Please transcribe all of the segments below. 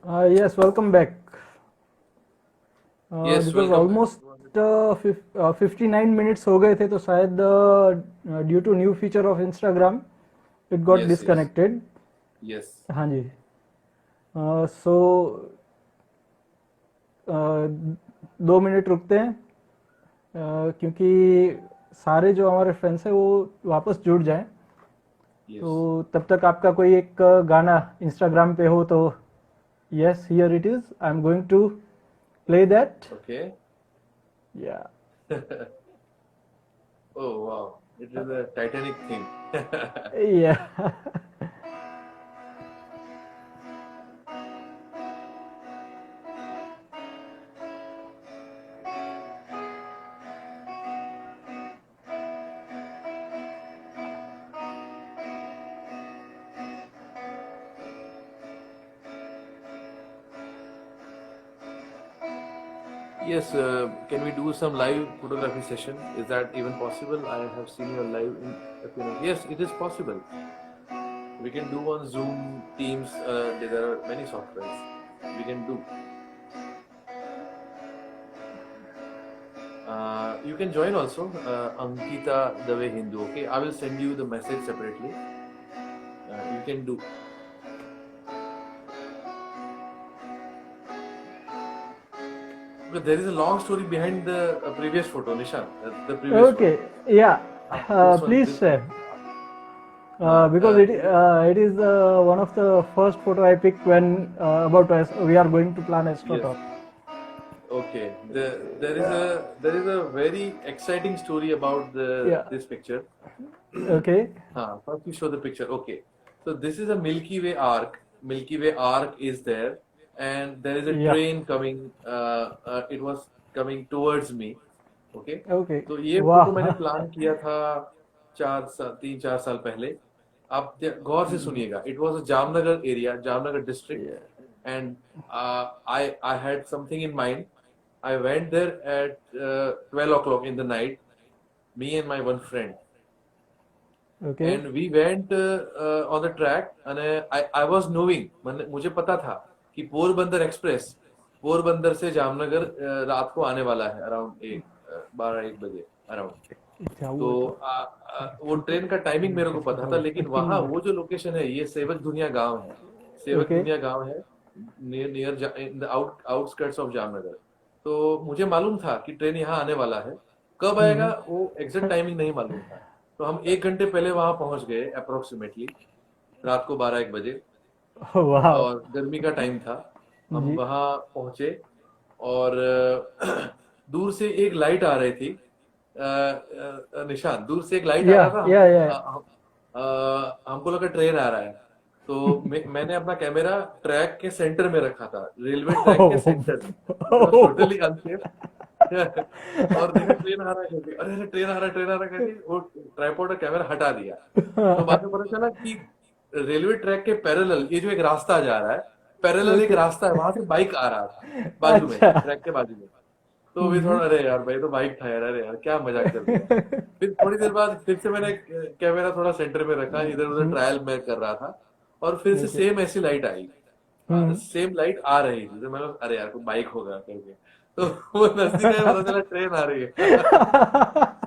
Yes, welcome back. Yes, This was welcome back. almost 59 minutes हो गए थे तो शायद due to new feature of Instagram it got Yes, yes, disconnected. yes. हाँ जी. सो 2 minute रुकते हैं क्योंकि सारे जो हमारे फ्रेंड्स हैं वो वापस जुड़ जाएं. तो Yes. तब तक आपका कोई एक गाना इंस्टाग्राम पे हो तो yes here it is. I am going to play that. Okay. Yeah. Oh, wow. It is a Titanic thing. या. Yes, can we do some live photography session? Is that even possible? I have seen your live in appearance. Yes, it is possible. We can do on Zoom, Teams. There are many softwares we can do. You can join also, Ankita Dave Hindu. Okay, I will send you the message separately. You can do. But there is a long story behind the previous photo, Nishan. The previous one. Okay, yeah. This one. Please This. share. Uh, Because uh, it is one of the first photo I picked when about us we are going to plan Astro yes. Talk. Okay. There is a very exciting story about Yeah. this picture. Okay. First you show the picture. Okay. So this is a Milky Way arc. Milky Way arc is there, and there is a Yeah. train coming. It was coming towards me. Okay. Okay. तो ये photo मैंने वाह. Plan किया था 3-4 साल पहले. आप गौर से सुनिएगा. It was a Jamnagar area, Jamnagar district, Yeah. And I had something in mind. I went there at 12 o'clock in the night, me and my one friend. Okay. And we went on the track, and I was knowing, मुझे पता था कि Porbandar express Porbandar से जामनगर रात को आने वाला है अराउंड 12-1 बजे अराउंड. क्या तो हुआ था? वो ट्रेन का टाइमिंग मेरे को पता था, लेकिन वहाँ वो जो लोकेशन है, ये सेवक दुनिया गांव है. सेवक Okay. दुनिया गांव है, near in the outskirts of Jamnagar. तो मुझे मालूम था कि ट्रेन यहाँ आने वाला है. कब आएगा वो एग्जैक्ट टाइमिंग नहीं मालूम था. तो हम 1 घंटे पहले वहां पहुंच गए अप्रोक्सीमेटली, रात को 12-1 बजे. वाह. और गर्मी का टाइम था. हम जी. वहां पहुंचे, और दूर से एक लाइट आ रही थी. निशान, दूर से एक लाइट आ या रहा था. या या. हमको लगा ट्रेन आ रहा है. तो मैंने अपना कैमरा ट्रैक के सेंटर में रखा था, रेलवे ट्रैक के सेंटर में. It was totally unsafe. और देखा ट्रेन आ रहा है करके, अरे अरे ट्रेन आ रहा है, ट्रेन आ रहा है करके वो ट्राइपॉड और कैमरा हटा दिया. तो बाद में पता चला कि रेलवे ट्रैक के पैरेलल ये जो एक रास्ता जा रहा है, पैरेलल एक Okay. रास्ता है, वहां से बाइक आ रहा था बाजू में, अच्छा. ट्रैक के बाजू में. तो भी थोड़ा, अरे यार भाई तो बाइक था यार, अरे यार क्या मजाक कर दिया. फिर थोड़ी देर बाद फिर से मैंने कैमरा थोड़ा सेंटर में रखा, इधर उधर ट्रायल मैं कर रहा था. और फिर से Okay. सेम ऐसी लाइट आई, सेम लाइट आ रही थी. तो मैंने, अरे यार कोई बाइक होगा करके. तो वो नजदीक आया, पता चला ट्रेन आ रही है.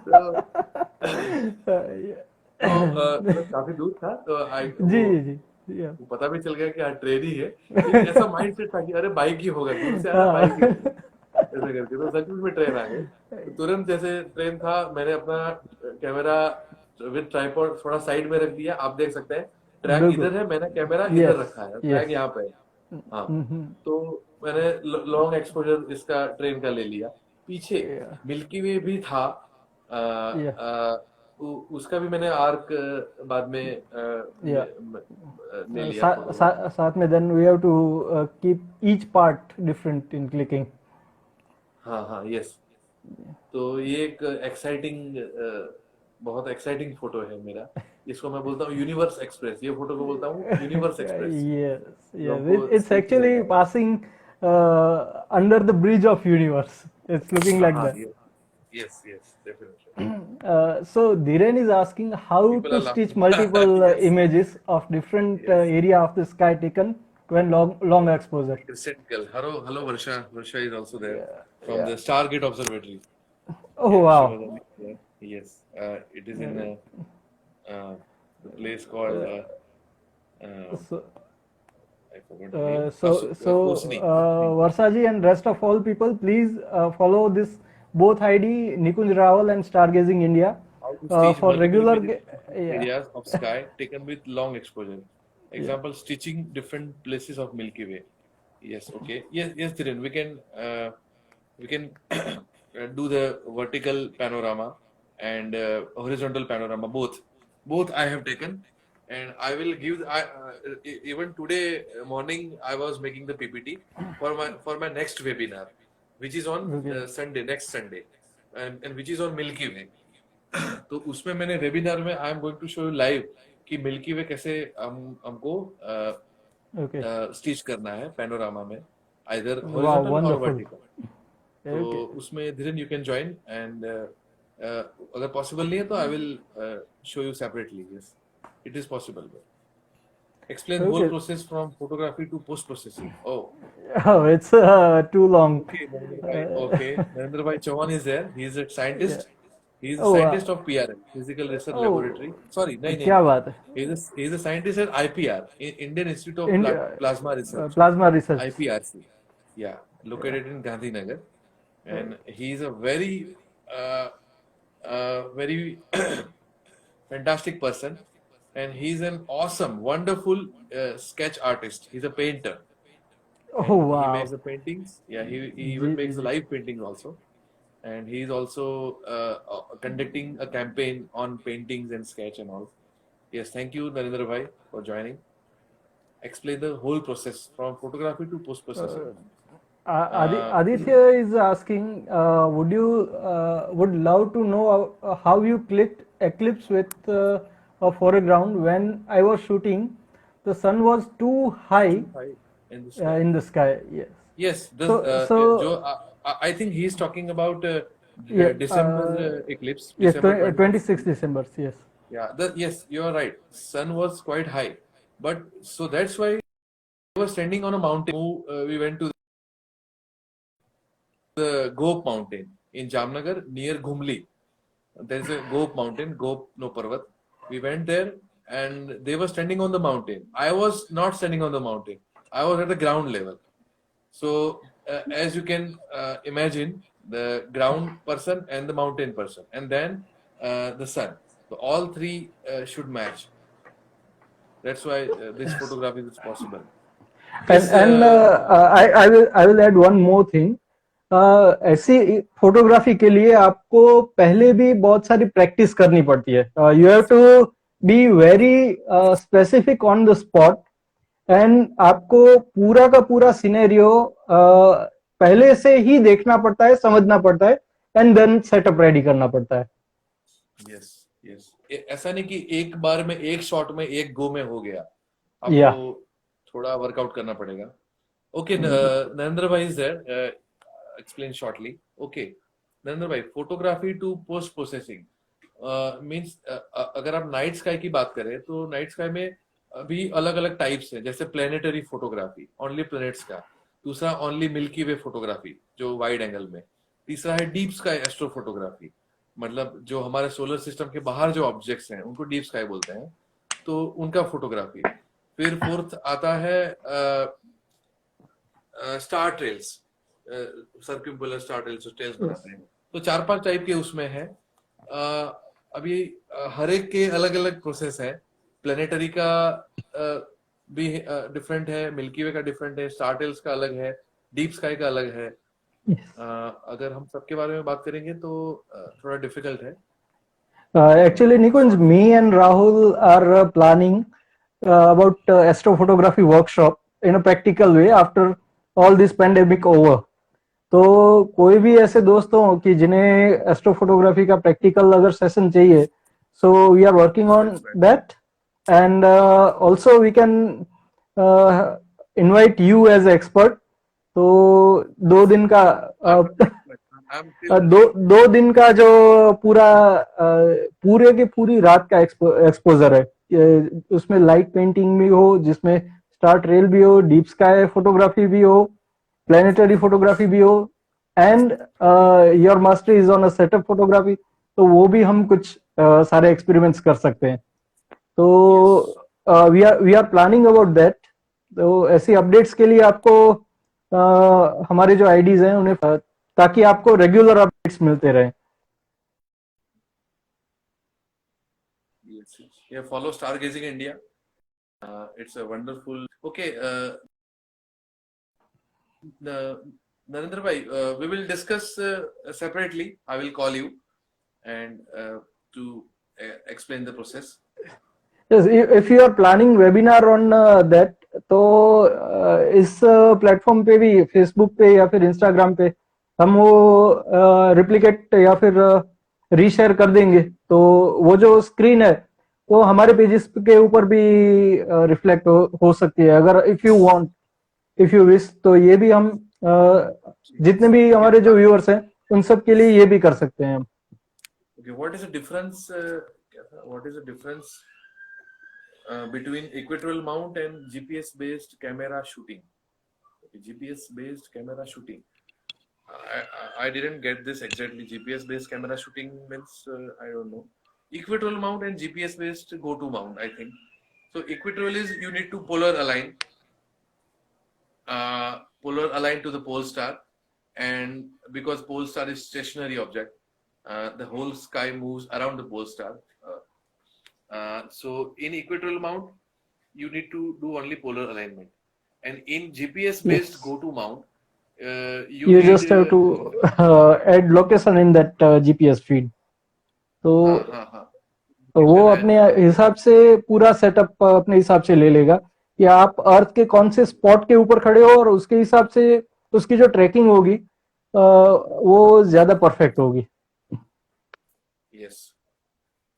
तो मतलब काफी दूर था, तो जी वो जी जी. या. पता भी चल गया कि हाँ ट्रेन ही है. लेकिन ऐसा माइंड सेट था कि अरे बाइक ही होगा, दूर से आ रहा बाइक ही होगा, ऐसा करके. तो सच में ट्रेन आ गई. तो तुरंत जैसे ट्रेन था, मैंने अपना कैमरा विद ट्राइपॉड थोड़ा साइड में रख दिया. आप देख सकते हैं ट्रैक बिल्कुल. इधर है, मैंने कैमरा इधर यस रखा है, यस. ट्रैक यहाँ पे है. हाँ. तो मैंने लॉन्ग एक्सपोजर इसका ट्रेन का ले लिया. पीछे या मिल्की वे भी था. या उसका भी मैंने आर्क बाद में या. ले लिया फोटोग्राफ. साथ में then we have to keep each part different in clicking. हाँ हाँ, यस. तो ये एक एक्साइटिंग, बहुत एक्साइटिंग फोटो है मेरा. इसको मैं बोलता हूँ यूनिवर्स एक्सप्रेस. ये फोटो को बोलता हूँ यूनिवर्स एक्सप्रेस, Yes, जो yes. हमको It's सीख actually देता है. passing under the bridge of universe. It's looking like हाँ, that. Yes yes, definitely. So Dhiren is asking how people to are stitch laughing. multiple yes images of different yes. area of the sky taken when long exposure. Crescent girl. Hello, Varsha. Varsha is also there from Yeah. the Stargate Observatory. Oh Yeah, she wow. was on there. Yes, it is in the place called uh, So I forgot the name. Osni. Varsaji and rest of all people, please follow this both ID Nikunj Rawal and Stargazing India How to stage for regular. multiple Yeah, areas of sky taken with long exposure. yeah. Example, stitching different places of Milky Way. Yes, okay. Yes, Dhiren, we can do the vertical panorama and horizontal panorama both. Both I have taken, and I will give. Even today morning I was making the PPT for my next webinar, which is on Okay. Sunday, next Sunday, and which is on Milky Way. तो उसमें मैंने webinar में I am going to show you live कि milky way कैसे हमको Okay. Stitch करना है panorama में आइदर Wow, हॉरिजॉन्टल और wonderful. वर्टिकल. तो Okay. उसमें Dhiren you can join and अगर पॉसिबल नहीं है तो I will show you separately. Yes, it is possible. Explain whole Okay. process from photography to post processing. Oh, Oh, it's too long. okay, Narendra Bhai. Okay, Narendra Bhai Chauhan is there. He is a Yeah. scientist. He is a Oh, scientist of PRL, Physical Research oh, Laboratory. Sorry, no, no, क्या no. बात है? He is a scientist at IPR, Indian Institute of In, Plasma Research, plasma research. IPRC. Yeah, located in Gandhinagar, and he is a very, very fantastic person, and he's an awesome, wonderful sketch artist. He's a painter, Oh and he wow. makes the paintings. Yeah, he जी even जी makes the जी. live paintings also, and he is also conducting a campaign on paintings and sketch and all. Yes, thank you, Narendra Bhai, for joining. Explain the whole process from photography to post processing. Aditya is asking, would love to know how you clicked eclipse with a foreground when I was shooting. The sun was too high In the sky. in the sky. Yes. Yes, I think he's talking about Yeah. December eclipse. Yes. December 26 December. Yes. Yeah, yes, you are right. Sun was quite high, but so that's why we were standing on a mountain. We went to the Gop mountain in Jamnagar near Ghumli. There's a Gop mountain, Gop no Parvat. We went there and they were standing on the mountain. I was not standing on the mountain. I was at the ground level. So as you can imagine, the ground person and the mountain person, and then the sun. So all three should match. That's why this photography is possible. Yes, And I will add one more thing. ऐसी photography के लिए आपको पहले भी बहुत सारी practice करनी पड़ती है. You have to be very specific on the spot, and आपको पूरा का पूरा सिनेरियो पहले से ही देखना पड़ता है, समझना पड़ता है, एंड देन सेटअप रेडी करना पड़ता है. यस यस, ऐसा नहीं कि एक बार में एक शॉट में एक गो में हो गया. या आपको थोड़ा वर्कआउट करना पड़ेगा. ओके, नरेंद्र भाई is there. Explain shortly. Okay, Narendra bhai, photography to post processing means अगर आप नाइट स्काई की बात करें तो नाइट स्काई में अभी अलग अलग टाइप्स है. जैसे प्लेनेटरी फोटोग्राफी, ओनली प्लैनेट्स का. दूसरा ओनली मिल्की वे फोटोग्राफी जो वाइड एंगल में. तीसरा है डीप स्काई एस्ट्रो फोटोग्राफी, मतलब जो हमारे सोलर सिस्टम के बाहर जो ऑब्जेक्ट्स हैं उनको डीप स्काई बोलते हैं, तो उनका फोटोग्राफी. फिर फोर्थ आता है स्टार ट्रेल्स, सर्क्युम्पुलर स्टार ट्रेल्स बनाते हैं. तो 4-5 टाइप के उसमें है. अभी हर एक के अलग अलग प्रोसेस है. प्लेनेटरी का भी डिफरेंट है, मिल्की वे का डिफरेंट है, स्टार ट्रेल्स का अलग है, डीप स्काई का अलग है. अगर हम सबके बारे में बात करेंगे तो थोड़ा डिफिकल्ट है. Actually, Nikunj, me and Rahul are planning about astrophotography workshop in a practical way after all this pandemic over. तो कोई भी ऐसे दोस्त हो कि जिन्हें एस्ट्रोफोटोग्राफी का प्रैक्टिकल अगर सेशन चाहिए, so we are working on that, and also we can invite you as expert. तो 2 दिन का दो दिन का जो पूरे की पूरी रात का एक्सपोजर है, उसमें लाइट पेंटिंग भी हो, जिसमें स्टार ट्रेल भी हो, डीप स्काई फोटोग्राफी भी हो, प्लानिटरी फोटोग्राफी भी हो, and your master is on a setup photography, तो वो भी हम कुछ सारे एक्सपेरिमेंट्स कर सकते हैं। Yes. तो we are planning about that. तो ऐसी अपडेट्स के लिए आपको हमारे जो आईडीज हैं उन्हें ताकि आपको रेगुलर अपडेट्स मिलते रहे। Yes. Yes. Yeah, follow Stargazing India. It's a wonderful. Okay, Narendra bhai, we will discuss separately. I will call you and to explain the process. Yes, if you are planning webinar on that, तो इस platform पे भी, Facebook पे या फिर Instagram पे हम वो रिप्लिकेट या फिर रीशेयर कर देंगे, तो वो जो स्क्रीन है वो हमारे पेजेस के ऊपर भी रिफ्लेक्ट हो सकती है, अगर if you want, if you wish, तो ये भी हम जितने भी हमारे जो व्यूअर्स हैं उन सब के लिए ये भी कर सकते हैं हम। Okay, what is the difference? What is the difference between equatorial mount and GPS based camera shooting? Okay, GPS based camera shooting. I didn't get this exactly. GPS based camera shooting means I don't know. Equatorial mount and GPS based go to mount, I think. So equatorial is you need to polar align to the pole star, and because pole star is stationary object, the whole sky moves around the pole star. So in equatorial mount, you need to do only polar alignment, and in GPS based Yes. go to mount, you You need just have to add location in that GPS feed. तो वो अपने हिसाब से पूरा setup अपने हिसाब से ले लेगा कि आप अर्थ के कौन से स्पॉट के ऊपर खड़े हो, और उसके हिसाब से उसकी जो ट्रैकिंग होगी वो ज्यादा परफेक्ट होगी। Yes,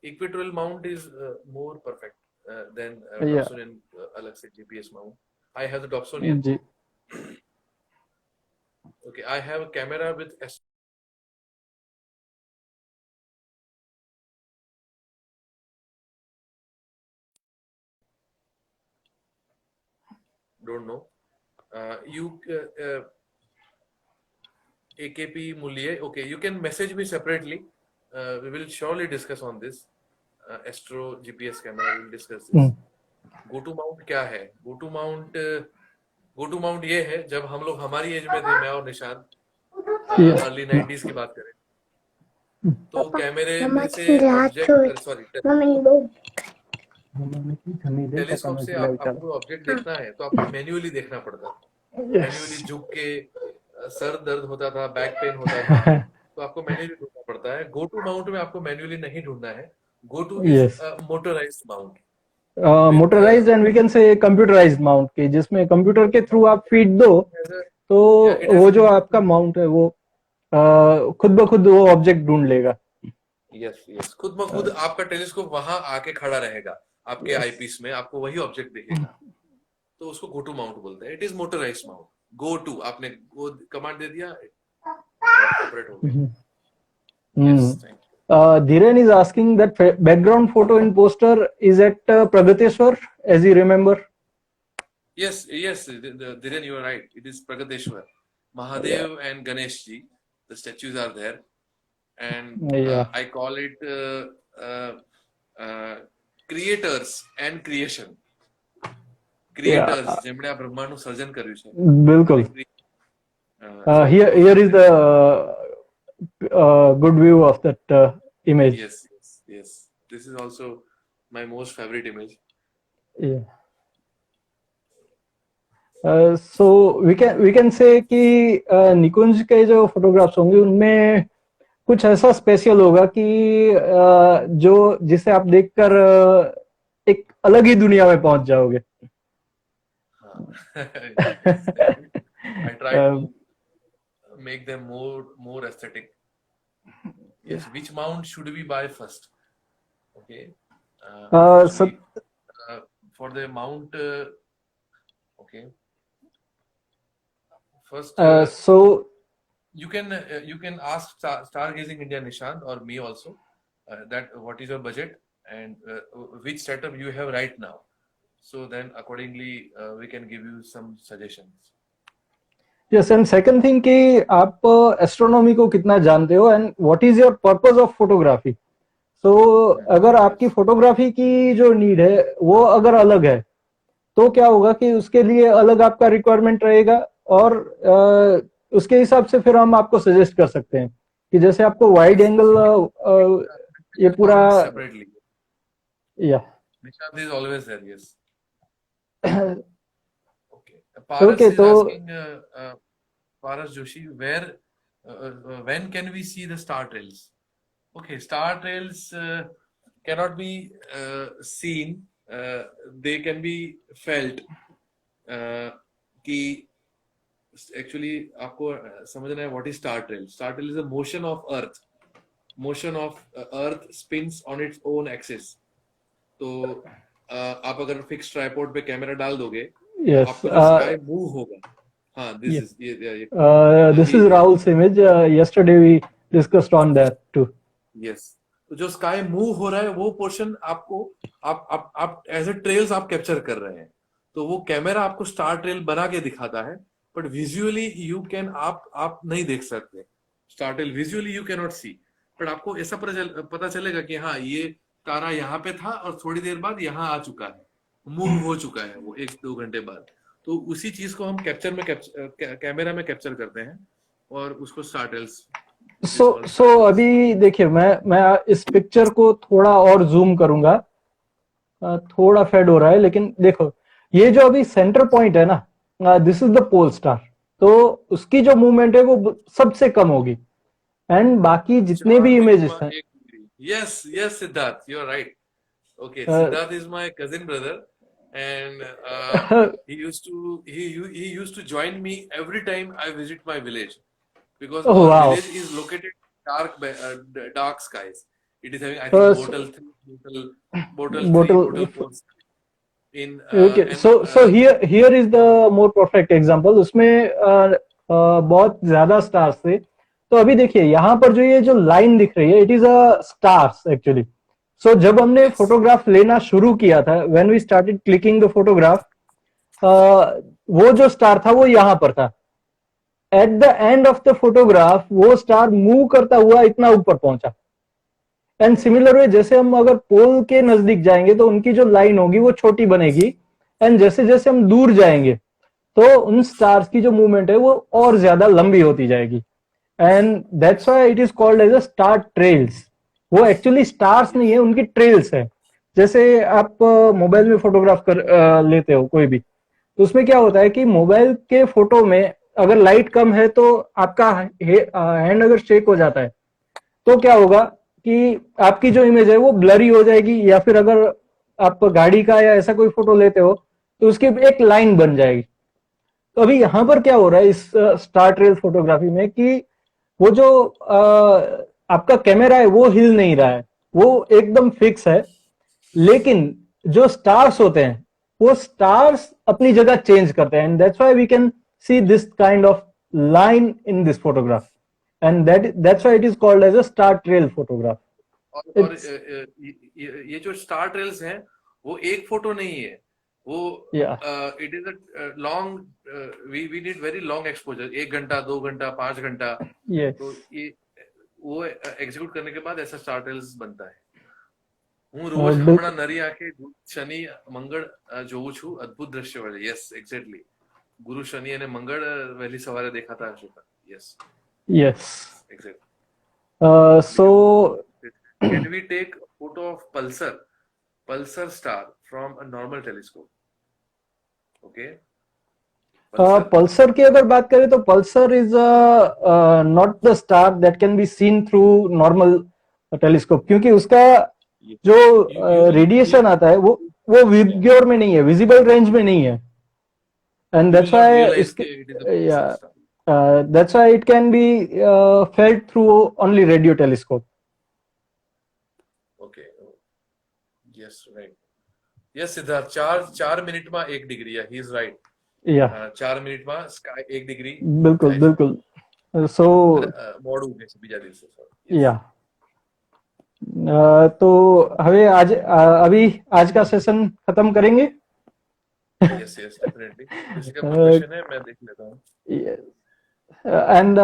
equatorial mount is more perfect than या Dobsonian अलग से GPS mount. I have the Dobsonian. Ji Okay, I have a camera with don't know. You AKP Mullier. Okay, you can message me separately. We will surely discuss on this. Astro GPS camera. We will discuss this. Go to mount क्या है? Go to mount ये है जब हम लोग हमारी as में थे, मैं और निशान, अर्ली 90s की बात करें, तो कैमरे में से ऑब्जेक्ट, सॉरी, टेलीस्कोप से आपको ऑब्जेक्ट देखना है तो आपको मैन्युअली देखना पड़ता था, मैन्युअली झुक के, सर दर्द होता था, बैक पेन होता था, तो आपको मैन्युअली ढूंढना पड़ता है। गो टू माउंट में आपको मैन्युअली नहीं ढूंढना है। Go to is yes, motorized mount motorized and we can say computerized mount के, जिसमें कंप्यूटर के थ्रू आप फीड दो तो वो जो आपका माउंट है वो खुद ब खुद वो ऑब्जेक्ट ढूंढ लेगा। यस यस, खुद ब खुद आपका टेलीस्कोप वहां आके खड़ा रहेगा आपके आईपीस में, आपको वही ऑब्जेक्ट दिखेगा, तो उसको गो टू माउंट बोलते हैं। It is motorized mount. Go to, आपने वो कमांड दे दिया, ऑपरेट हो गया। Yes, thank you. Dhiren is asking that background photo in poster is at Pragateshwar, as you remember. Yes, yes, Dhiren, you are right. It is Pragateshwar. Mahadev and Ganesh ji, the statues are there, and I call it creators and creation. Creators, જેમણે આ બ્રહ્માંડનું સર્જન કર્યું છે. बिल्कुल। Here is the good view of that image. Yes, yes, yes. This is also my most favorite image. Yeah. So we can say कि निकुंज के जो photographs होंगे उनमें कुछ ऐसा स्पेशल होगा कि जो जिसे आप देखकर एक अलग ही दुनिया में पहुंच जाओगे। I try to make them more aesthetic. Yes, which mount should we buy first? Okay. For the mount, okay. First, so you can ask Stargazing India Nishant or me also that what is your budget and which setup you have right now. so then accordingly we can give you some suggestions. Yes, and second thing कि आप astronomy को कितना जानते हो and what is your purpose of photography. So अगर आपकी photography की जो नीड है वो अगर अलग है तो क्या होगा कि उसके लिए अलग आपका रिक्वायरमेंट रहेगा, और उसके हिसाब से फिर हम आपको सजेस्ट कर सकते हैं कि जैसे आपको वाइड एंगल ये पूरा Separately. या Nishant is always there, yes. Okay. Paras Okay, is तो asking, Paras Joshi, when can we see the star trails? Okay, star trails cannot be seen. They can be felt. कि actually आपको समझना है what is star trail. Star trail is a motion of Earth. Motion of Earth spins on its own axis. तो आप अगर fix tripod पे camera डाल दोगे तो यस, आपको जो स्काई मूव होगा. हाँ, this is this is Rahul's image. Yesterday we discussed on that too. Yes, तो जो स्काई मूव हो रहा है वो पोर्शन आपको आप एज ए ट्रेल्स आप कैप्चर कर रहे हैं. तो वो कैमरा आपको स्टार ट्रेल बना के दिखाता है, बट विजुअली यू कैन आप नहीं देख सकते star trail. Visually you can not see, but आपको ऐसा पता चलेगा कि हाँ ये तारा यहाँ पे था और थोड़ी देर बाद यहाँ आ चुका है, मूव हो चुका है वो 1-2 घंटे बाद. तो उसी चीज को हम कैमरा में कैप्चर करते हैं और उसको स्टार ट्रेल्स. सो अभी देखिए, मैं इस पिक्चर को थोड़ा और जूम करूंगा. थोड़ा फेड हो रहा है, लेकिन देखो ये जो अभी सेंटर पॉइंट है ना, this is the pole star. तो उसकी जो मूवमेंट है वो सबसे कम होगी, एंड बाकी जितने भी इमेजेस हैं. Yes, Siddharth, you're right. Okay, Siddharth is my cousin brother, and he used to join me every time I visit my village, because Oh, our wow. village is located dark skies. It is having, I think, bottle 3, bottle 4 in Okay, so here is the more perfect example. उसमें बहुत ज्यादा stars थे. तो अभी देखिए यहाँ पर जो ये जो लाइन दिख रही है, it is a stars actually. So जब हमने फोटोग्राफ लेना शुरू किया था, when we started clicking the photograph, वो जो स्टार था वो यहाँ पर था. At the end of the photograph वो स्टार मूव करता हुआ इतना ऊपर पहुंचा. एंड सिमिलर वे जैसे हम अगर पोल के नजदीक जाएंगे तो उनकी जो लाइन होगी वो छोटी बनेगी, एंड जैसे जैसे हम दूर जाएंगे तो उन स्टार्स की जो मूवमेंट है वो और ज्यादा लंबी होती जाएगी. And that's why it is called as a star trails. वो एक्चुअली स्टार्स नहीं है, उनकी ट्रेल्स है. जैसे आप मोबाइल में फोटोग्राफ कर लेते हो कोई भी, तो उसमें क्या होता है कि मोबाइल के फोटो में अगर लाइट कम है तो आपका हैंड अगर शेक हो जाता है तो क्या होगा कि आपकी जो इमेज है वो ब्लरी हो जाएगी, या फिर अगर आप गाड़ी का या ऐसा कोई फोटो लेते हो तो उसकी एक लाइन बन जाएगी. तो अभी यहां पर क्या हो रहा है इस स्टार ट्रेल फोटोग्राफी में कि वो जो आपका कैमरा है वो हिल नहीं रहा है, वो एकदम फिक्स है. लेकिन जो स्टार्स होते हैं वो स्टार्स अपनी जगह चेंज करते हैं, and that's why we can see this kind of line in this photograph, and that's why it is called as a star trail photograph. और ये जो स्टार ट्रेल्स हैं वो एक फोटो नहीं है, वो it is a long, we need very long exposure, 1 घंटा 2 घंटा 5 घंटा. तो ये वो एग्जीक्यूट करने के बाद ऐसा स्टार ट्रेल्स बनता है. હું રોજ હમણાં નરી આંખે શનિ મંગળ જોઉં છું, અદ્ભુત દ્રશ્ય હોય. Yes, exactly. ગુરુ શનિ અને મંગળ વહેલી સવારે દેખાતા હશે. Yes, exactly. So can we take a photo of pulsar star from a normal telescope? Okay. Pulsar की अगर बात करें तो Pulsar is not the star that can be seen through normal telescope, क्योंकि उसका जो रेडिएशन आता है वो विबग्योर में नहीं है, विजिबल रेंज में नहीं है. And that's why that's why it can be felt through only radio telescope. Okay. Yes, right. Yes, Siddharth, 4 minute में 1 डिग्री है. He is right. Yeah. 4 minute में स्काई 1 डिग्री. बिल्कुल. So મોડું છે બીજા દિવસે. Yeah. तो हमें अभी आज का सेशन खत्म करेंगे. यस यस डेफिनेटली, किसी का कोई क्वेश्चन है मैं देख लेता हूँ। एंड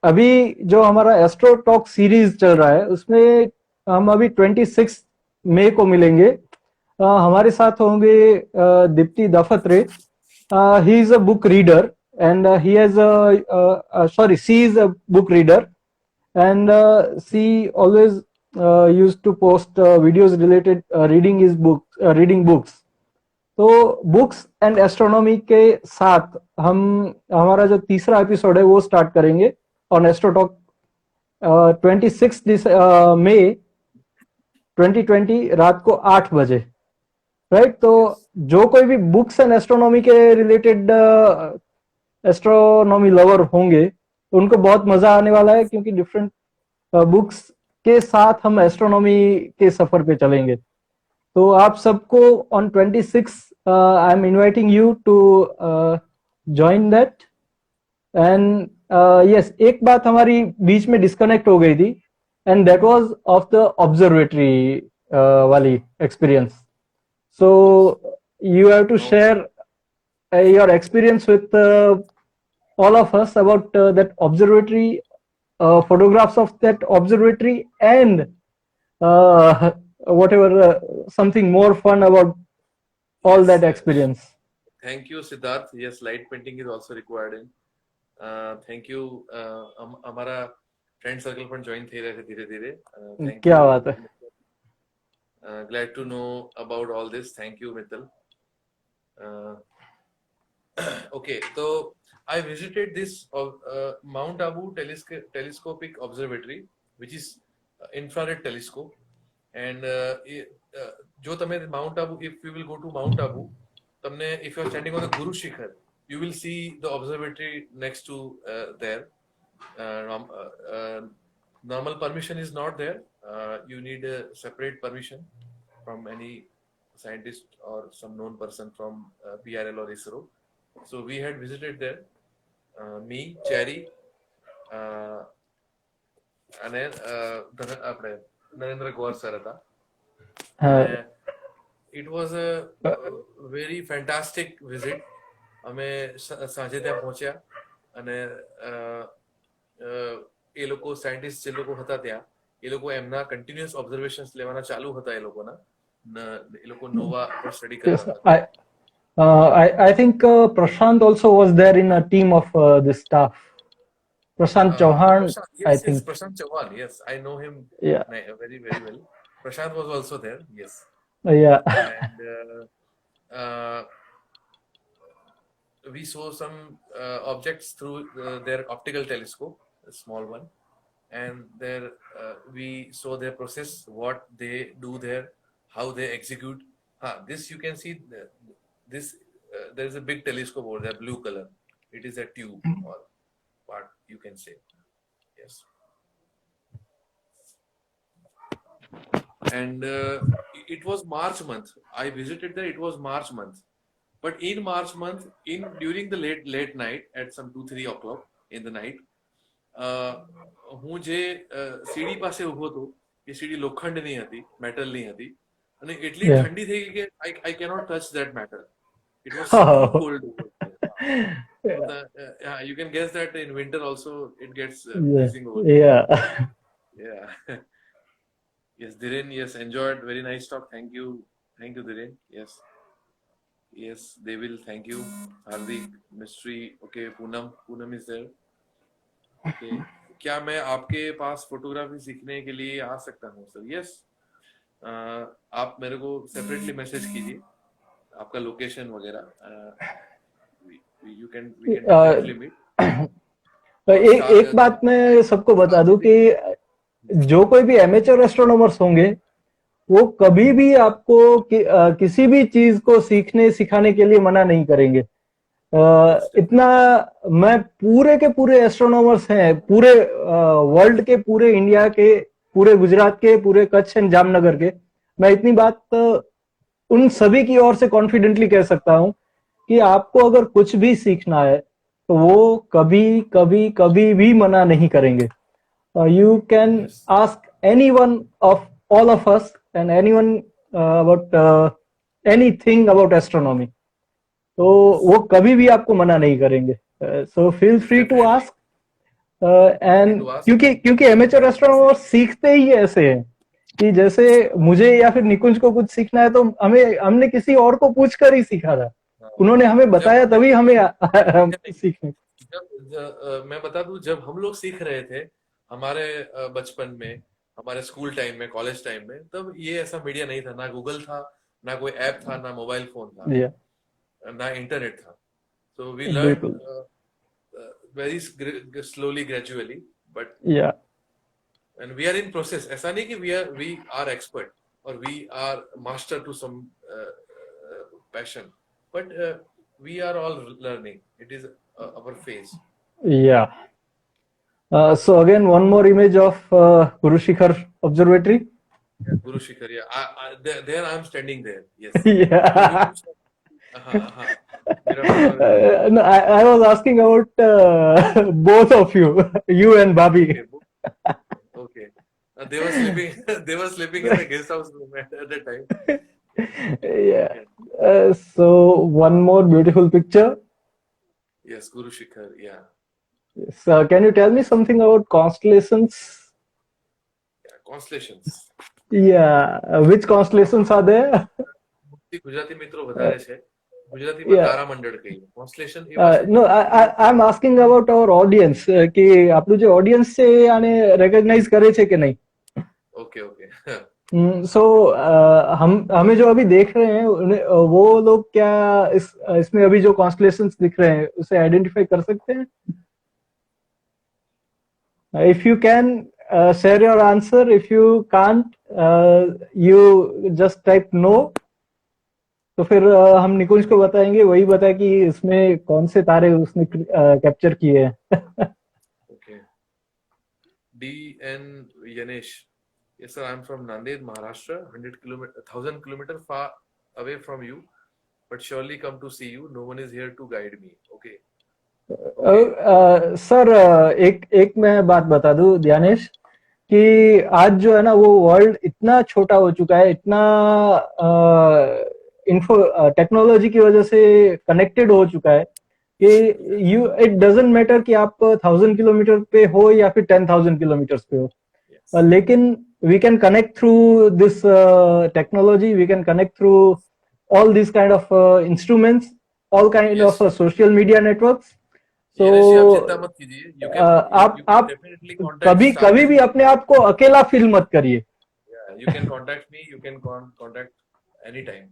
अभी जो हमारा एस्ट्रो टॉक सीरीज चल रहा है उसमें हम अभी 26 मई को मिलेंगे। हमारे साथ होंगे Deepti Daftare. He is a book reader and he has sorry she is a book reader and she always used to post videos related reading books. तो बुक्स एंड एस्ट्रोनॉमी के साथ हम हमारा जो तीसरा एपिसोड है वो स्टार्ट करेंगे ऑन एस्ट्रोटॉक 26 मई 2020 रात को 8 बजे, राइट। तो जो कोई भी बुक्स एंड एस्ट्रोनॉमी के रिलेटेड एस्ट्रोनॉमी लवर होंगे उनको बहुत मजा आने वाला है, क्योंकि डिफरेंट बुक्स के साथ हम एस्ट्रोनॉमी के सफर पे चलेंगे। तो आप सबको on 26 I am inviting you to join that. And yes, एक बात हमारी बीच में डिस्कनेक्ट हो गई थी and that was of the observatory वाली experience. So you have to share your experience with all of us about that observatory, photographs of that observatory, and whatever something more fun about all Yes, that experience. thank you Siddharth. Yes, light painting is also required in thank you. हमारा friend circle पण join થઈ રહ્યા છે ધીરે ધીરે. Thank क्या you. बात है। Glad to know about all this. Thank you Mittal. Okay, so I visited this Mount Abu telescopic observatory, which is infrared telescope, and जो तमे Mount Abu, if you will go to Mount Abu, तमने if you are standing on the Guru Shikhar, you will see the observatory next to there. Normal permission is not there. You need a separate permission from any scientist or some known person from PRL or ISRO. So we had visited there, me, Cherry, and આપણે નરેન્દ્ર ગોર sir હતા. It was a very fantastic visit. અમે સાંજે ત્યાં પહોંચ્યા અને એ લોકો scientist જે લોકો હતા ત્યાં એ લોકો એમના કન્ટિન્યુઅસ ઓબ્ઝર્વેશન્સ લેવાના ચાલુ હતા એ લોકોના. એ લોકો નોવા પર સ્ટડી કરતા હતા. I think Prashant also was there in a team of this staff. Prashant Chauhan, yes, I think. Yes, Prashant Chauhan, yes, I know him. Yeah. Very, very well. Prashant was also there, yes. Yeah. And we saw some objects through their optical telescope, a small one, and there we saw their process, what they do there, how they execute. This you can see. This there is a big telescope over there, blue color. It is a tube or part, you can say. Yes. And it was March month. I visited there. It was March month. But in March month, during the late night at some 2-3 o'clock in the night, હું જે સીડી પાસે ઉભો હતો એ સીડી લોખંડની હતી, મેટલની હતી, અને એટલી ઠંડી થઈ ગઈ કે I cannot touch that metal. It was super cold. You can guess that in winter also it gets freezing over. Yeah. Yeah. Yes, Dhiren, yes, enjoyed. Very nice talk. Thank you, Dhiren. Yes. Yes, they will. Thank you. Hardik, Mystery. Okay, Poonam is there. Okay. क्या मैं आपके पास photography सीखने के लिए आ सकता हूँ sir? Yes, आप मेरे को सेपरेटली मैसेज कीजिए आपका लोकेशन वगैरह. we can definitely meet. एक बात मैं सबको बता दूं कि जो कोई भी एमेचर एस्ट्रोनॉमर्स होंगे वो कभी भी आपको किसी भी चीज को सिखाने के लिए मना नहीं करेंगे. इतना मैं पूरे के पूरे एस्ट्रोनॉमर्स हैं, पूरे वर्ल्ड के, पूरे इंडिया के, पूरे गुजरात के, पूरे कच्छ एंड जामनगर के, मैं इतनी बात उन सभी की ओर से कॉन्फिडेंटली कह सकता हूं कि आपको अगर कुछ भी सीखना है तो वो कभी कभी कभी भी मना नहीं करेंगे. You can ask anyone of all of us and anyone about anything about astronomy. तो वो कभी भी आपको मना नहीं करेंगे. So feel free to Definitely ask. free and to ask. क्योंकि क्योंकि एमेचर रेस्टोरेंट सीखते ही ऐसे हैं कि जैसे मुझे या फिर निकुंज को कुछ सीखना है तो हमें हमने किसी और को पूछ कर ही सीखा था. हाँ, उन्होंने हमें जब बताया तभी हमें नहीं, सीखने. मैं बता दूं, जब हम लोग सीख रहे थे हमारे बचपन में, हमारे स्कूल टाइम में, कॉलेज टाइम में, तब ये ऐसा मीडिया नहीं था, ना गूगल था, ना कोई ऐप था, ना मोबाइल फोन था, या ना इंटरनेट था. So we learned बिल्कुल. very slowly, gradually, but या and we are in process. ऐसा नहीं कि we are expert or we are master to some passion, but we are all learning. It is our phase. या So again, one more image of Guru Shikhar Observatory. Yeah, Guru Shikhar. Yeah, there I am standing there. Yes. जो भी Yeah. पूछा, हाँ हाँ, मेरा photo. No, I was asking about both of you, you and Bobby. Okay, okay. They were sleeping. They were sleeping in the guest house room at that time. Yeah. Yeah. So one more beautiful picture. Yes, Guru Shikhar. Yeah. So can you tell me something about constellations? Yeah. Constellations. Yeah. Which constellations are there? Gujarati મિત્રો Uh, વધારે છે. ગુજરાતીમાં yeah. તારામંડળ કહીએ. કોન્સ્ટલેશન એવા છે No, જે I'm asking about our audience. कि આપણું જે audience છે એ આને recognize કરે છે કે નહીં? Okay okay. सो हम हमें जो अभी देख रहे हैं वो लोग क्या इसमें अभी जो कॉन्स्टलेशंस दिख रहे हैं उसे आइडेंटिफाई कर सकते हैं? If you can share your answer. If you can't you just type no. तो फिर हम निकुंज को बताएंगे, वही बताए कि इसमें कौन से तारे उसने कैप्चर किए हैं. Okay. DN Yanesh. Yes sir, I'm from Nanded, Maharashtra. 1,000 kilometer far away from you, but surely come to see you. No one is here to guide me. Okay. Okay. Sir एक एक मैं बात बता दूं ध्यानेश कि आज जो है ना वो वर्ल्ड इतना छोटा हो चुका है, इतना इंफो टेक्नोलॉजी की वजह से कनेक्टेड हो चुका है कि यू इट डजेंट मैटर कि आप 1,000 किलोमीटर पे हो या फिर 10,000 किलोमीटर पे हो. Yes. लेकिन we can connect through this technology. We can connect through all these kind of instruments, all kind Yes. of social media networks. तो यनेश जी, आप चिंता मत कीजिए. You can you can आप definitely contact कभी कभी भी Stargazing अपने India. आप को अकेला फील मत करिए. Yeah, you can contact me. You can contact anytime.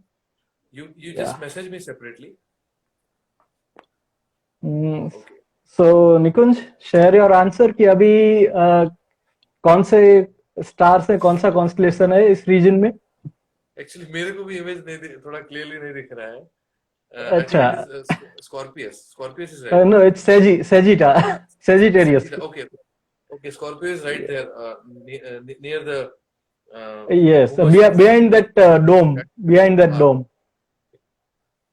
You या just message me separately. Okay. So Nikunj, share your answer कि अभी कौन से स्टार से कौन सा कॉन्स्टलेशन है इस रीजन में? एक्चुअली मेरे को भी इमेज नहीं थोड़ा क्लियरली नहीं दिख रहा है. आई अच्छा. Think it is Scorpius. Scorpius is right. No, it's Sagitta. Sagittarius. Okay. Okay, Scorpio is right there, near the Yes, Kumbh Mela. behind that dome, behind that Ah, dome.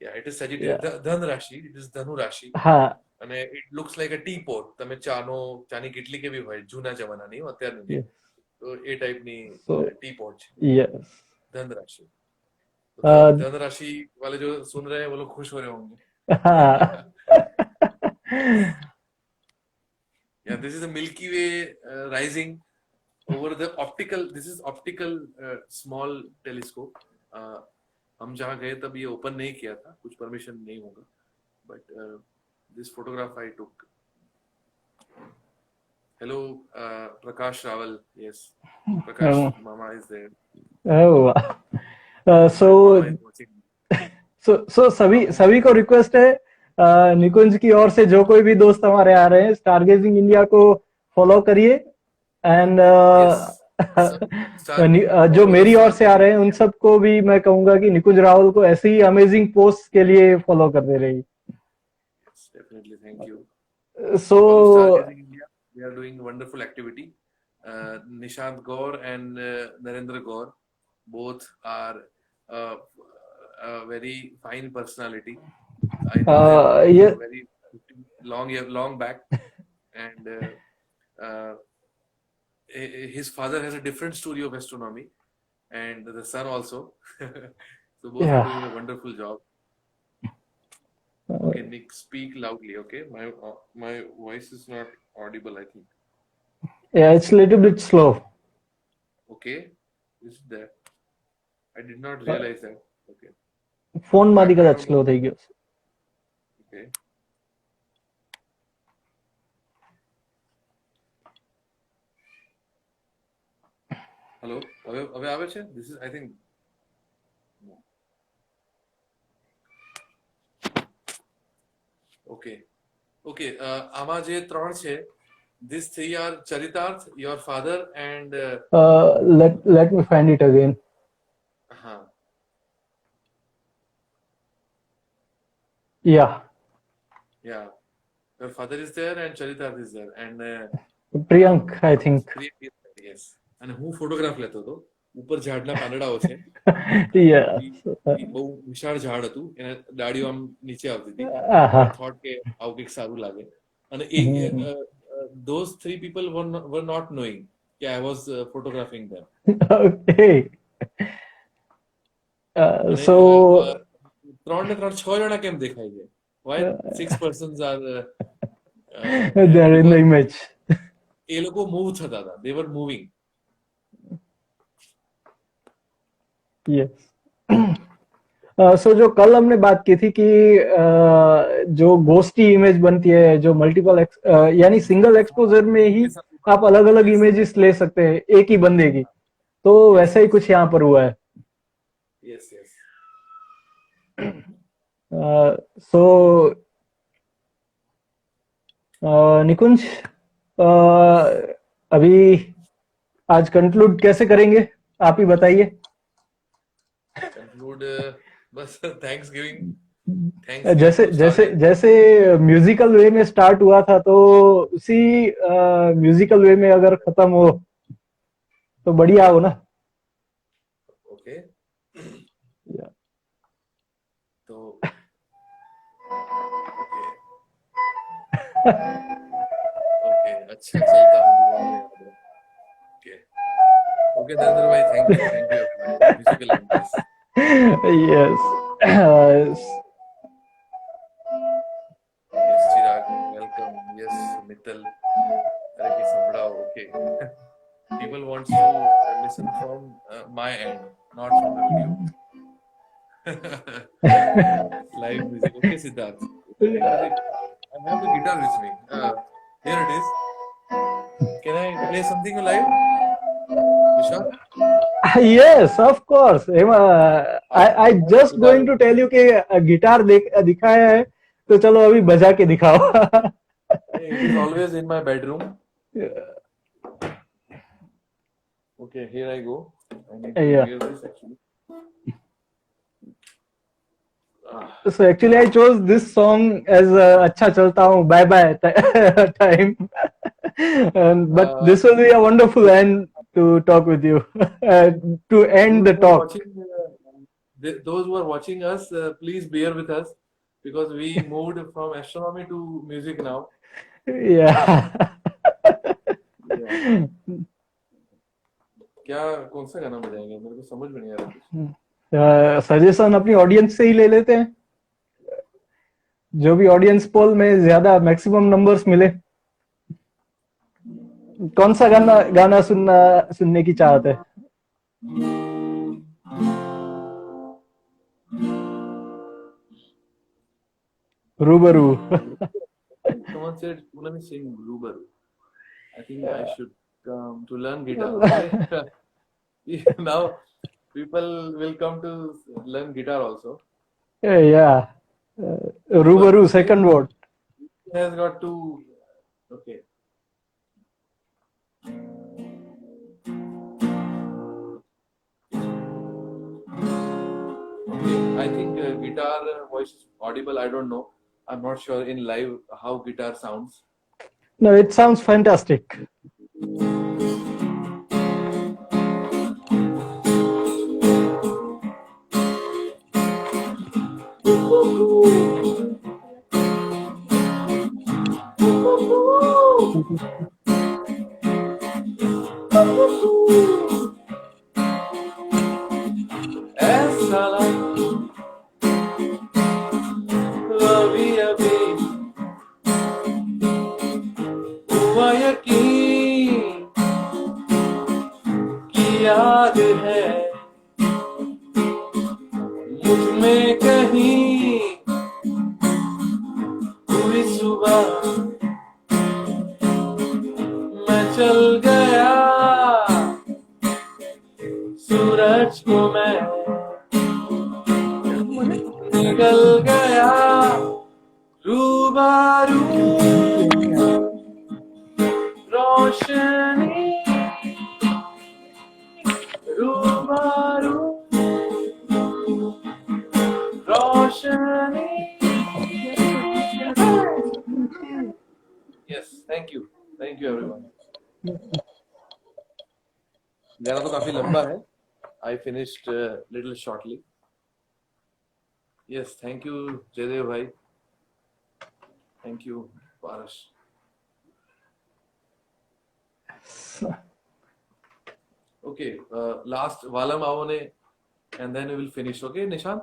yeah, it is Yeah. Sagittarius. Dhan Rashi, it is Dhanu Rashi. हाँ. અને it looks like a teapot. તમે ચાની કેટલી કેવી હોય જૂના જમાનાની, અત્યારની નહીં. Yes. તો એ ટાઈપની So ટીપોટ છે. yes. ધન રાશि. Uh, धन राशि वाले जो सुन रहे हैं वो लोग खुश हो रहे होंगे. हाँ. Yeah, this is the Milky Way rising over the optical. This is optical small telescope. हम जहाँ गए तब ये ओपन नहीं किया था, कुछ परमिशन नहीं होगा. But this photograph I took. Hello, Prakash Rawal. Yes, Prakash Mama is there. Oh, so Mama is watching. so सभी को रिक्वेस्ट है, निकुंज की ओर से जो कोई भी दोस्त हमारे आ रहे हैं, स्टारगेजिंग इंडिया को फॉलो करिए. एंड जो मेरी ओर से आ रहे हैं उन सबको भी मैं कहूंगा कि निकुंज राहुल को ऐसे ही अमेजिंग पोस्ट के लिए फॉलो करते रहिए. Yes, definitely. Thank you. So Stargazing India, they are doing wonderful activity. Nishant Gaur and Narendra Gaur both are very fine personality. I know them yeah, very long back, and his father has a different story of astronomy, and the son also. So both are doing yeah. a wonderful job. Okay, Nick, speak loudly. Okay, my voice is not audible, I think. Yeah, it's a little bit slow. Okay, is that? I did not realize that. Okay, ફોનમાંથી કદાચ background. Slow થઈ ગયો છે. Okay. Hello. હવે આવે છે? This is, I think. Okay. Okay. આમાં જે ત્રણ છે, these three are Charitarth, your father, and Let me find it again. huh. Yeah, Yeah. Your father is there and Charitarth is there, and Priyank, I think. yes. અને હું photograph લેતો હતો. ઉપર ઝાડના પાંદડાઓ છે. Yeah. ઈ બહુ વિશાળ ઝાડ હતું. એને ડાળીઓ આમ નીચે આવતી હતી. આહા. I thought કે આવું કંઈક સારું લાગે. અને those three people were not knowing કે I was photographing them. Okay. અને, So ત્રણ ને ત્રણ 6 જણા કેમ દેખાય છે? Why 6 persons are they're in the image. એ લોકો મૂવ થતા હતા. They were moving. Yes. So जो कल हमने बात की थी कि जो गोस्टी इमेज बनती है, जो मल्टीपल यानी सिंगल एक्सपोजर में ही आप अलग अलग इमेजेस ले सकते हैं एक ही बंदे की, तो वैसा ही कुछ यहाँ पर हुआ है. Yes, yes. So निकुंज, अभी आज कंक्लूड कैसे करेंगे, आप ही बताइए. Conclude बस थैंक्स गिविंग. जैसे म्यूजिकल वे में स्टार्ट हुआ था, तो उसी म्यूजिकल वे में अगर खत्म हो तो बढ़िया हो ना. ओके. तो ओके अच्छा चलता हूँ. ओके ओके नरेंद्र भाई, thank you musical interest. Yes. Yes, Chirag, welcome. Yes, Mittal. अरे कि संभड़ाओ. Okay. People wants to listen from my end, not from the video. Live music. Okay, Siddharth. Live music. I have the guitar with me. Here it is. Can I play something live? Vishal? Yes, of course. I just going to tell you कि guitar दिखाया है, तो चलो अभी बजा के दिखाओ. It is always in my bedroom. Okay, here I go. I need to hear this actually. So actually I chose this song as अच्छा चलता हूँ, bye bye time. But this will be a wonderful end to talk with you. To end the talk. Those who are watching us, please bear with us because we moved from astronomy to music now. Yeah. क्या कौन सा गाना बजाएंगे, मेरे को समझ में नहीं आ रहा. सजेशन अपनी ऑडियंस से ही ले लेते हैं, जो भी ऑडियंस पोल में ज्यादा मैक्सिमम नंबर्स मिले. कौन सा गाना सुनने की चाहत है? रूबरू. Someone said, let me sing Rubaru. I think I should come to learn guitar. Okay? Now people will come to learn guitar also. Yeah. Rubaru, second word. It has got to. Okay. I think guitar voice is audible. I don't know. I'm not sure in live how guitar sounds. No, it sounds fantastic. ऐसा लवी याद है मुझ में कहीं हुई सुबह मैं चल गया सूरज को मैं निकल गया रूबरू रोशनी रूबरू रोशनी। Yes, thank you everyone. गाना तो काफी लंबा है। I finished little shortly. Yes, thank you Jaidev भाई, thank you Paras. Okay, last Valam Avone, and then we will finish. Okay, Nishant?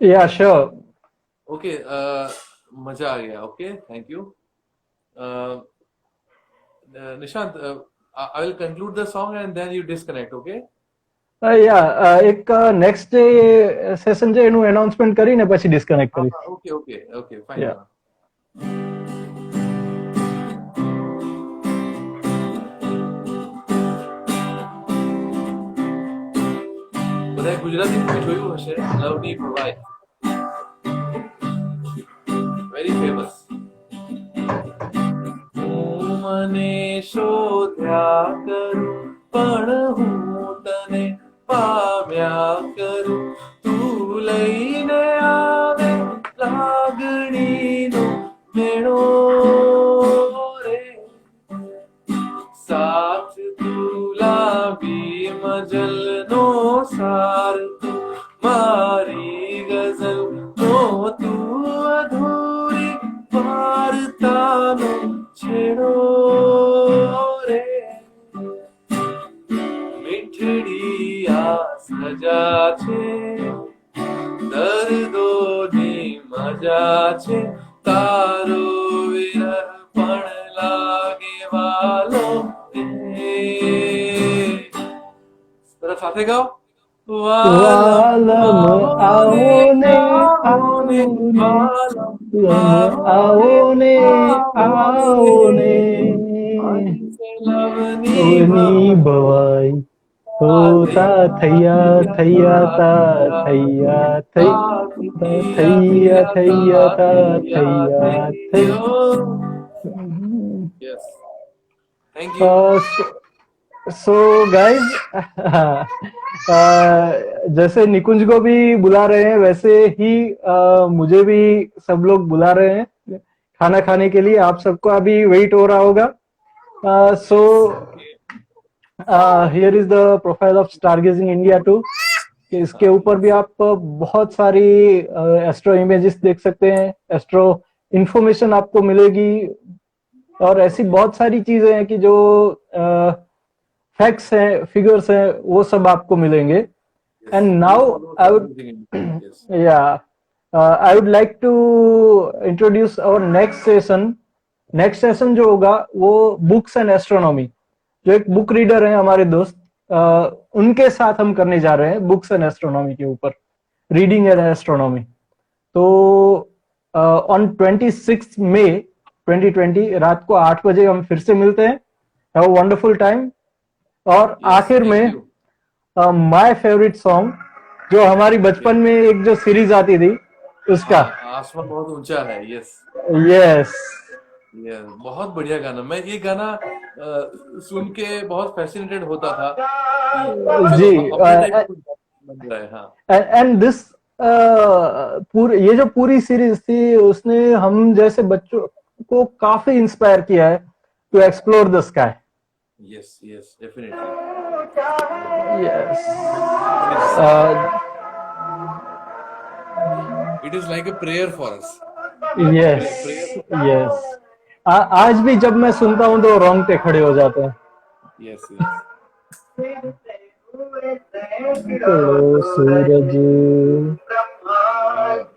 Yeah, sure. Okay, मजा आ गया. Okay, thank you. Nishant, I will conclude the song and then you disconnect. Okay? એક next day session છે એનું announcement કરીને પછી disconnect કરી. Okay, fine. Yeah. બધાએ ગુજરાતીમાં જોયું હશે, લવની ભવાઈ, વેરી ફેમસ. હું મને શોધ્યા કરું પણ હું તને પામ્યા કરું, તું લઈને આવે લાગણીનો મેળો રે, સાથ તું લાવી મજલનો સાર, તું મારી ગઝલનો તું અધૂરી વાર્તાનો છેડો રે, મીઠડી આ સજા છે દર્દોની મજા છે, તારો વિરહ પણ લાગે વાલો રે. તરફ સાથે ગાઓ. વાલમ આવો ને આવો ને આવો ને આવો ને લવની ભવાઈ હોતા થયા થયા તા થયા થયા થયા તા થયા થયા. Yes, thank you. So guys, जैसे निकुंज को भी बुला रहे हैं वैसे ही मुझे भी सब लोग बुला रहे हैं खाना खाने के लिए. आप सबको अभी वेट हो रहा होगा. So here is the profile of Stargazing India 2. इसके ऊपर भी आप बहुत सारी एस्ट्रो इमेजेस देख सकते हैं, एस्ट्रो इंफॉर्मेशन आपको मिलेगी और ऐसी बहुत सारी चीजें हैं कि जो फैक्ट्स हैं, फिगर्स हैं, वो सब आपको मिलेंगे. And now I would like to introduce our next session. Next session जो होगा वो बुक्स एंड एस्ट्रोनॉमी, जो एक बुक रीडर है हमारे दोस्त, उनके साथ हम करने जा रहे हैं बुक्स एंड एस्ट्रोनॉमी के ऊपर, रीडिंग एंड एस्ट्रोनॉमी. तो ऑन 26 मई 2020 रात को 8 बजे हम फिर से मिलते हैं. Have a wonderful time. और आखिर में माय फेवरेट सॉन्ग, जो हमारी बचपन में एक जो सीरीज आती थी उसका, आसमान बहुत ऊंचा है. यस, बहुत बढ़िया गाना. मैं ये गाना सुन के बहुत फैसिनेटेड होता था जी. हाँ. एंड दिस ये जो पूरी सीरीज थी उसने हम जैसे बच्चों को काफी इंस्पायर किया है to explore the sky. Yes, definitely. Yes. It is like a prayer for us. Yes. आज भी जब मैं सुनता हूँ तो रोंगटे खड़े हो जाते हैं. Yes. तो सूरज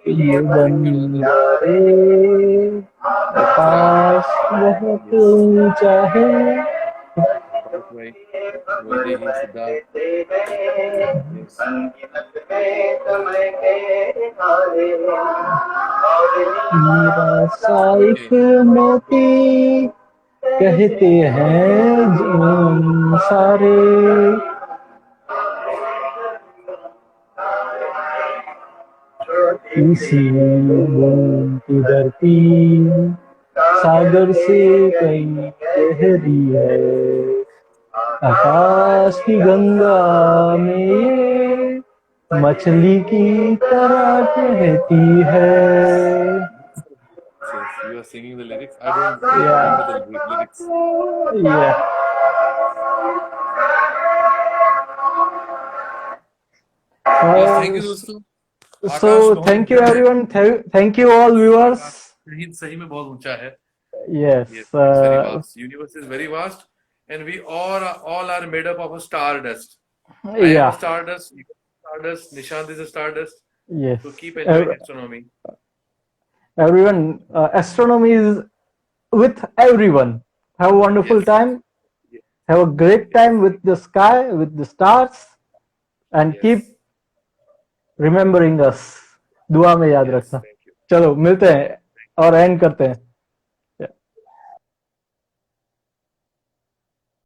ये बंजारे पास बहुत ऊंचा है. वही ही सिद्धार्थ। यस। हीरा ओके। साइफ मोती कहते हैं सारे, इसी बूंद की धरती सागर से कई गहरी है, आकाश की गंगा में ये मछली की तरह कहती है। Yes, you are singing the lyrics. I don't remember Yeah, the lyrics. yeah. Yes, thank you Uh, दोस्तों। आकाश so बहुत thank you ऊंचा है। everyone. Thank you all viewers. आकाश सही सही में बहुत ऊंचा है। Yes. Yes, it's very vast. Universe is very vast, and we all are made up of a stardust. I am a Yeah. stardust. You are a stardust. Nishant is a stardust. Yes. So keep enjoying astronomy. Everyone, astronomy is with everyone. Have a wonderful Yes. time. Yes. Have a great time with the sky, with the stars, and Yes. keep remembering us. दुआ में याद Yes. रखना। Thank you. चलो मिलते हैं और and करते हैं।